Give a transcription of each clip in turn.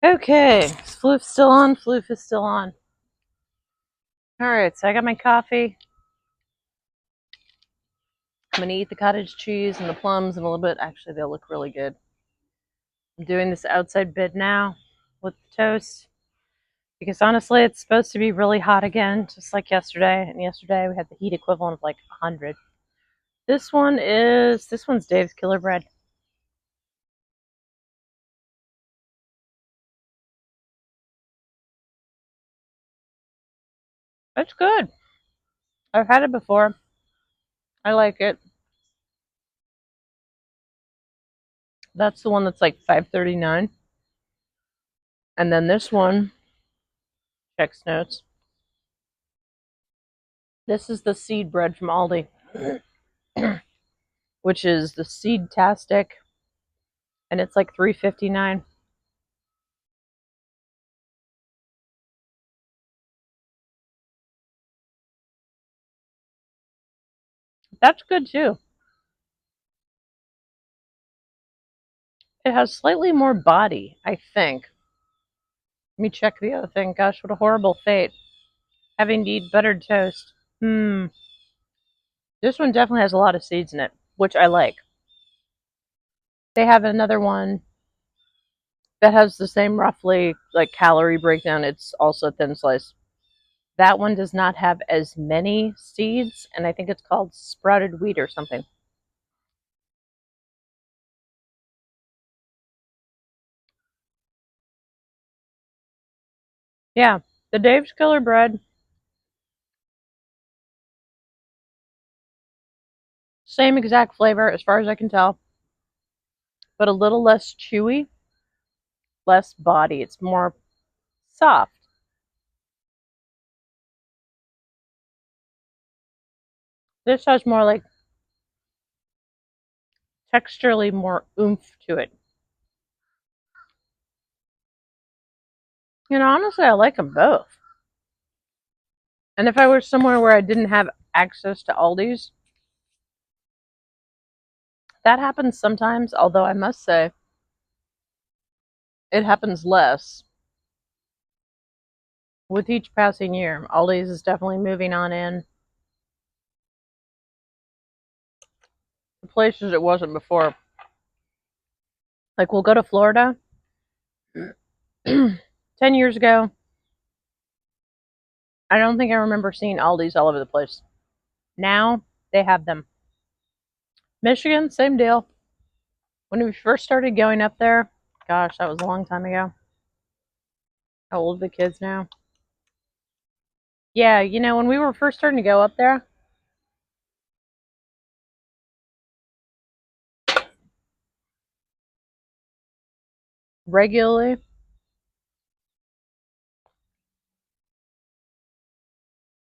Okay, is Floof still on? Floof is still on. Alright, so I got my coffee. I'm going to eat the cottage cheese and the plums in a little bit. Actually, they'll look really good. I'm doing this outside bid now with the toast. Because honestly, it's supposed to be really hot again, just like yesterday. And yesterday we had the heat equivalent of like 100. This one's Dave's Killer Bread. It's good. I've had it before. I like it. That's the one that's like $5.39. And then this one, checks notes. This is the seed bread from Aldi, which is the Seedtastic, and it's like $3.59. That's good too. It has slightly more body, I think. Let me check the other thing. Gosh, what a horrible fate. Having to eat buttered toast. This one definitely has a lot of seeds in it, which I like. They have another one that has the same roughly like calorie breakdown. It's also thin slice. That one does not have as many seeds, and I think it's called sprouted wheat or something. Yeah, the Dave's Killer Bread, same exact flavor as far as I can tell, but a little less chewy, less body. It's more soft. This has more like texturally more oomph to it. Honestly, I like them both. And if I were somewhere where I didn't have access to Aldi's, that happens sometimes, although I must say it happens less with each passing year. Aldi's is definitely moving on in the places it wasn't before. Like, we'll go to Florida. 10 years ago, I don't think I remember seeing Aldi's all over the place. Now, they have them. Michigan, same deal. When we first started going up there, gosh, that was a long time ago. How old are the kids now? Yeah, when we were first starting to go up there, regularly,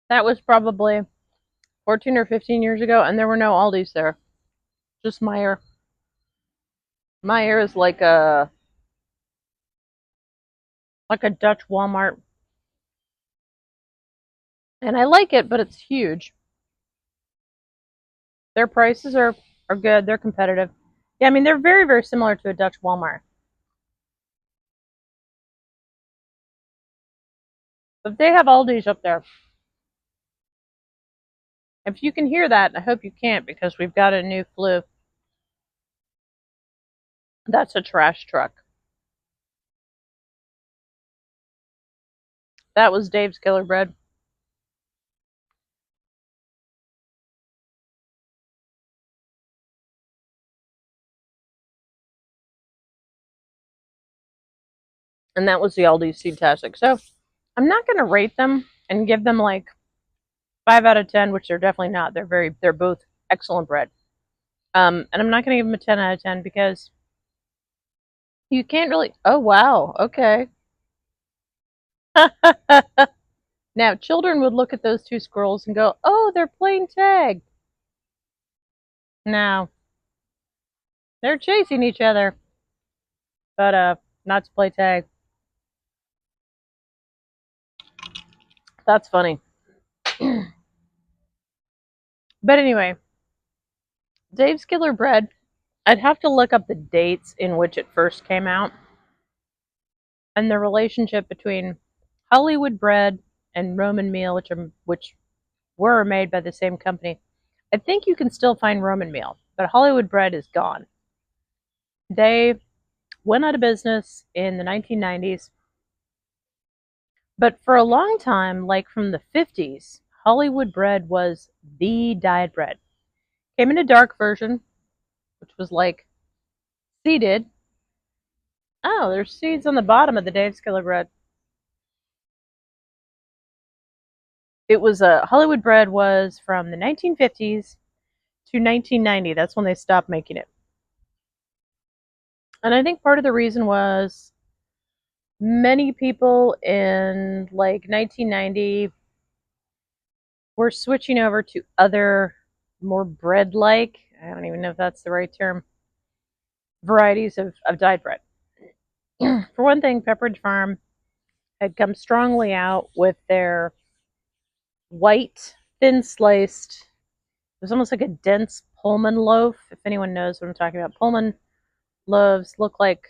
that was probably 14 or 15 years ago, and there were no Aldi's there. Just Meyer. Meyer is like a Dutch Walmart. And I like it, but it's huge. Their prices are good. They're competitive. Yeah, I mean, they're very, very similar to a Dutch Walmart. But they have Aldi's up there. If you can hear that, I hope you can't because we've got a new flu. That's a trash truck. That was Dave's Killer Bread. And that was the Aldi Seedtastic. So I'm not going to rate them and give them like 5 out of 10, which they're definitely not. They're both excellent bread. And I'm not going to give them a 10 out of 10 because you can't really. Oh, wow. Okay. Now, children would look at those two squirrels and go, oh, they're playing tag. No, they're chasing each other, but not to play tag. That's funny. But anyway, Dave's Killer Bread, I'd have to look up the dates in which it first came out. and the relationship between Hollywood bread and Roman meal, which were made by the same company. I think you can still find Roman meal, but Hollywood bread is gone. They went out of business in the 1990s, but for a long time, like from the 50s, Hollywood bread was the diet bread. Came in a dark version, which was like seeded. Oh, there's seeds on the bottom of the Dave's Killer bread. It was Hollywood bread was from the 1950s to 1990. That's when they stopped making it. And I think part of the reason was many people in like 1990 were switching over to other more bread like, I don't even know if that's the right term, varieties of dyed bread. For one thing, Pepperidge Farm had come strongly out with their white, thin sliced, it was almost like a dense Pullman loaf. If anyone knows what I'm talking about, Pullman loaves look like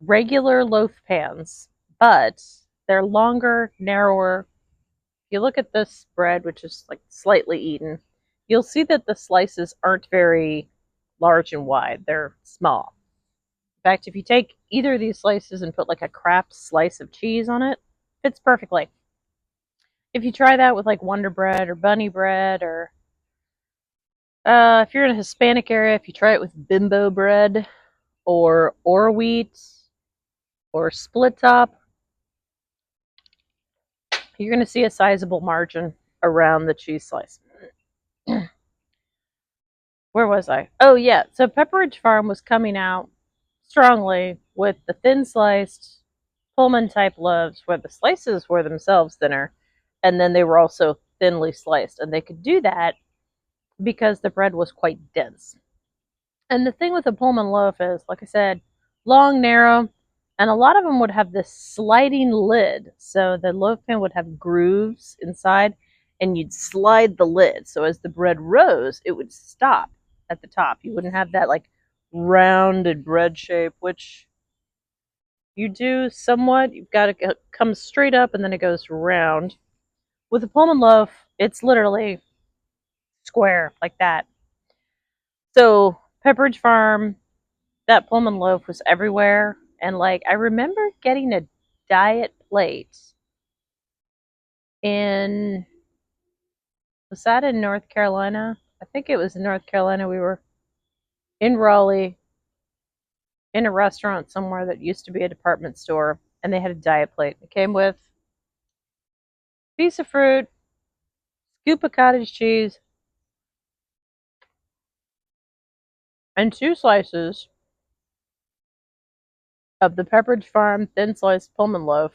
regular loaf pans, but they're longer, narrower. If you look at this bread, which is like slightly eaten, you'll see that the slices aren't very large and wide. They're small. In fact, if you take either of these slices and put like a Kraft slice of cheese on it, fits perfectly. If you try that with like Wonder Bread or Bunny Bread, or if you're in a Hispanic area, if you try it with Bimbo Bread or wheat or split top, you're going to see a sizable margin around the cheese slice. Where was I? Oh, yeah. So Pepperidge Farm was coming out strongly with the thin sliced Pullman type loaves where the slices were themselves thinner and then they were also thinly sliced. And they could do that because the bread was quite dense. And the thing with a Pullman loaf is, like I said, long, narrow, and a lot of them would have this sliding lid. So the loaf pan would have grooves inside, and you'd slide the lid. So as the bread rose, it would stop at the top. You wouldn't have that like rounded bread shape, which you do somewhat. You've got to come straight up, and then it goes round. With a Pullman loaf, it's literally square like that. So Pepperidge Farm, that Pullman loaf was everywhere. And like, I remember getting a diet plate in, was that in North Carolina? I think it was in North Carolina. We were in Raleigh in a restaurant somewhere that used to be a department store, and they had a diet plate. It came with a piece of fruit, scoop of cottage cheese, and 2 slices of the Pepperidge Farm thin sliced Pullman loaf.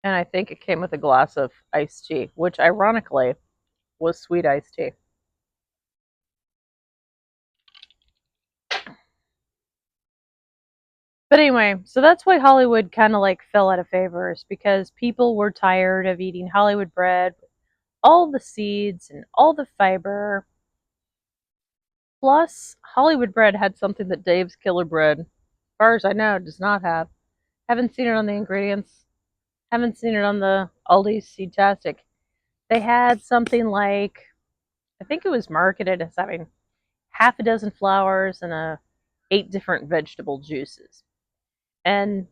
And I think it came with a glass of iced tea, which ironically was sweet iced tea. But anyway, so that's why Hollywood kind of like fell out of favor, is because people were tired of eating Hollywood bread, all the seeds and all the fiber. Plus, Hollywood bread had something that Dave's Killer bread, as far as I know, does not have. Haven't seen it on the ingredients. Haven't seen it on the Aldi Seedtastic. They had something like, I think it was marketed as having half a dozen flours and 8 different vegetable juices. And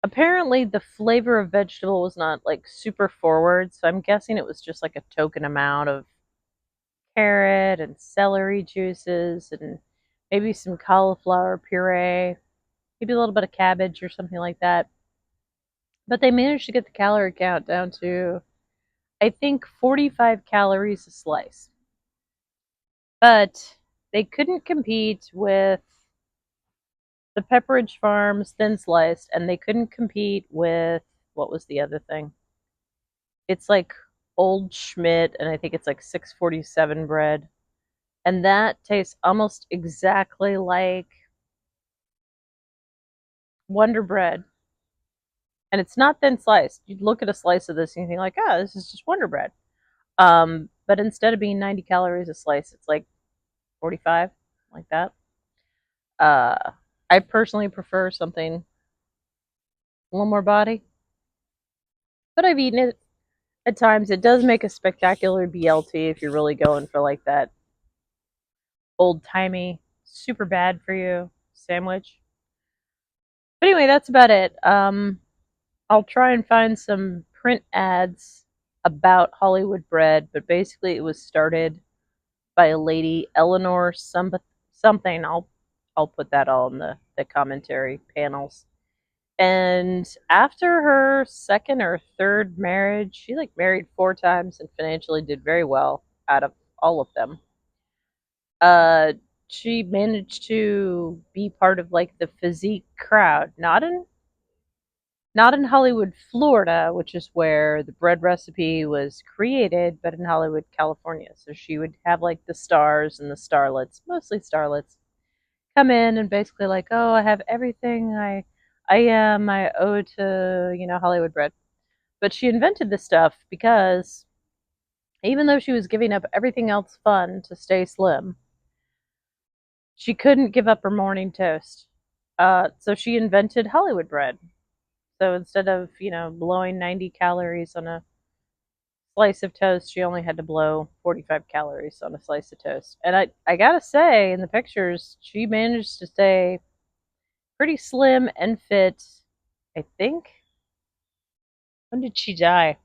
apparently the flavor of vegetable was not like super forward, so I'm guessing it was just like a token amount of carrot and celery juices and maybe some cauliflower puree, maybe a little bit of cabbage or something like that. But they managed to get the calorie count down to, I think, 45 calories a slice. But they couldn't compete with the Pepperidge Farms thin sliced, and they couldn't compete with, what was the other thing? It's like Old Schmidt, and I think it's like 647 bread. And that tastes almost exactly like Wonder Bread. And it's not thin sliced. You'd look at a slice of this and you think like, oh, this is just Wonder Bread. But instead of being 90 calories a slice, it's like 45, like that. Uh, I personally prefer something a little more body, but I've eaten it at times. It does make a spectacular BLT if you're really going for like that old timey, super bad for you sandwich. But anyway, that's about it. I'll try and find some print ads about Hollywood bread, but basically it was started by a lady, Eleanor something. I'll put that all in the commentary panels. And after her second or third marriage, she like married four times and financially did very well out of all of them. Uh, she managed to be part of like the physique crowd, not in Hollywood, Florida, which is where the bread recipe was created, but in Hollywood, California. So she would have like the stars and the starlets, mostly starlets, come in and basically like, oh, I have everything I owe to, Hollywood bread. But she invented this stuff because even though she was giving up everything else fun to stay slim, she couldn't give up her morning toast. So she invented Hollywood bread. So instead of, blowing 90 calories on a slice of toast, she only had to blow 45 calories on a slice of toast. And I gotta say, in the pictures, she managed to stay pretty slim and fit. I think. When did she die?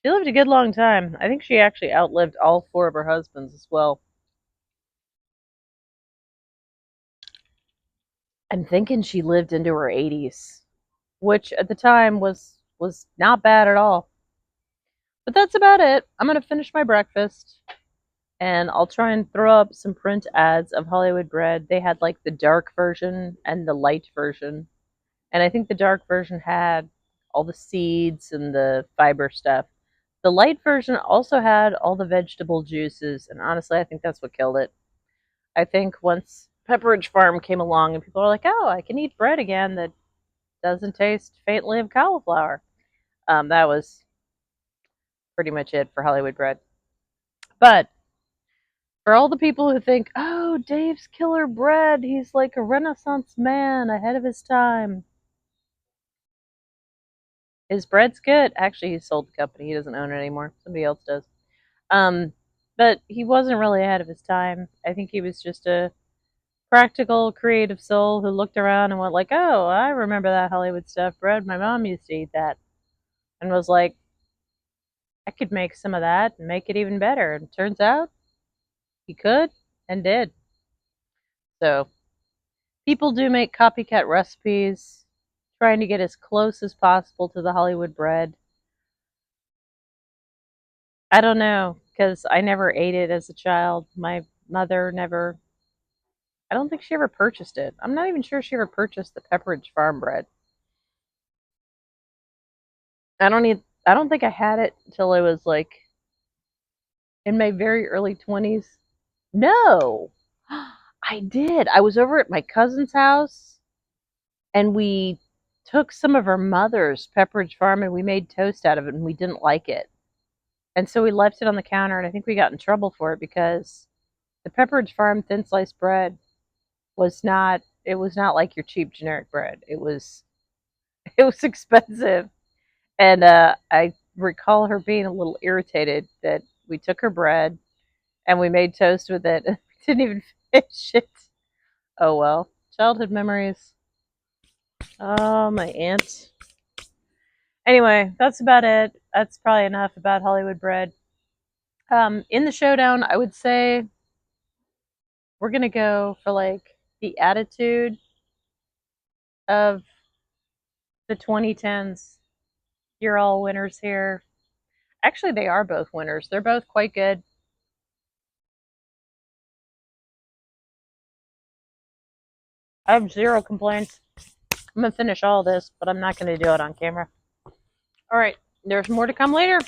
She lived a good long time. I think she actually outlived all four of her husbands as well. I'm thinking she lived into her 80s, which at the time was not bad at all. But that's about it. I'm gonna finish my breakfast and I'll try and throw up some print ads of Hollywood bread. They had like the dark version and the light version. And I think the dark version had all the seeds and the fiber stuff. The light version also had all the vegetable juices, and honestly, I think that's what killed it. I think once Pepperidge Farm came along and people are like, oh, I can eat bread again that doesn't taste faintly of cauliflower. That was pretty much it for Hollywood bread. But for all the people who think, oh, Dave's Killer Bread, he's like a Renaissance man ahead of his time. His bread's good. Actually, he sold the company. He doesn't own it anymore. Somebody else does. Um, but he wasn't really ahead of his time. I think he was just a practical, creative soul who looked around and went like, "Oh, I remember that Hollywood stuff bread. My mom used to eat that," and was like, "I could make some of that and make it even better." And turns out he could and did. So people do make copycat recipes, trying to get as close as possible to the Hollywood bread. I don't know because I never ate it as a child. My mother never. I don't think she ever purchased it. I'm not even sure she ever purchased the Pepperidge Farm bread. I don't think I had it until I was like in my very early 20s. No. I did. I was over at my cousin's house and we took some of her mother's Pepperidge Farm and we made toast out of it and we didn't like it. And so we left it on the counter and I think we got in trouble for it because the Pepperidge Farm thin sliced bread was not like your cheap generic bread. It was expensive. And I recall her being a little irritated that we took her bread and we made toast with it and we didn't even finish it. Oh well. Childhood memories. Oh, my aunt. Anyway, that's about it. That's probably enough about Hollywood bread. In the showdown, I would say we're gonna go for like the attitude of the 2010s. You're all winners here. Actually, they are both winners. They're both quite good. I have zero complaints. I'm gonna finish all this, but I'm not gonna do it on camera. All right, there's more to come later.